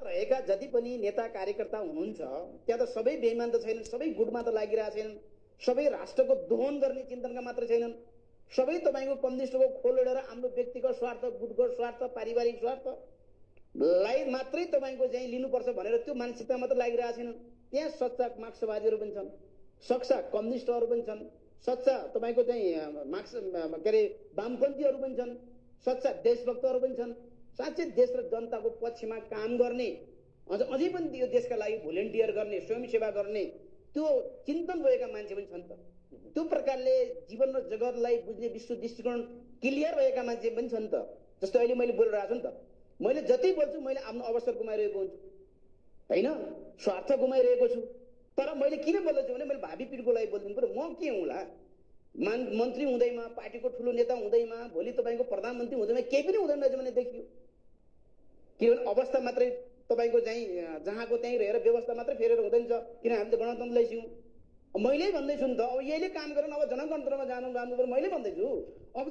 रहेका जति पनि नेता कार्यकर्ता हुनुहुन्छ त्यहाँ त सबै बेइमान त छैनन्, सबै गुटमा त लागिरहेका छैनन्, सबै राष्ट्रको दोहन गर्ने चिन्तनका मात्र छैनन्, सबै तपाईको कम्युनिस्टको खोलेर आफ्नो व्यक्तिगत स्वार्थ, गुटको स्वार्थ, पारिवारिक स्वार्थलाई मात्रै तपाईको चाहिँ लिनुपर्छ भनेर त्यो मानसिकता मात्र लागिरहेका छैनन्। त्यहाँ सच्चा मार्क्सवादीहरू पनि छन्, सच्चा कम्युनिस्टहरू पनि छन्, सच्चा तपाईको चाहिँ मार्क्स के अरे वामपन्थीहरू पनि छन्, सच्चा देशभक्तहरू पनि छन्, साँच्चै देश र जनताको पक्षमा काम गर्ने, अझै पनि यो देशका लागि भोलिन्टियर गर्ने, स्वयंसेवा गर्ने त्यो चिन्तन रहेका मान्छे पनि छन् त। त्यो प्रकारले जीवन र जगतलाई बुझ्ने विश्व दृष्टिकोण क्लियर रहेका मान्छे पनि छन् त। जस्तो अहिले मैले बोलिरहेको छु नि त, मैले जति बोल्छु मैले आफ्नो अवसर गुमाइरहेको हुन्छु हैन, स्वार्थ गुमाइरहेको छु। तर मैले किन बोल्दैछु भने मैले भावी पिँढीको लागि बोल्दिनु पर्यो। म के हुँला, मन्त्री हुँदैमा, पार्टीको ठुलो नेता हुँदैमा, भोलि तपाईको प्रधानमन्त्री हुँदैमा केही पनि हुँदैन रहेछ भने देखियो। किनभने अवस्था मात्रै तपाईको चाहिँ जहाँको त्यहीँ रहेर व्यवस्था मात्रै फेरेर हुँदैन छ, किन हामी त गणतन्त्रलाई छौँ। मैले भन्दैछु नि त, अब यहीले काम गरेर अब जनगणतन्त्रमा जानु पर्यो मैले भन्दैछु। अब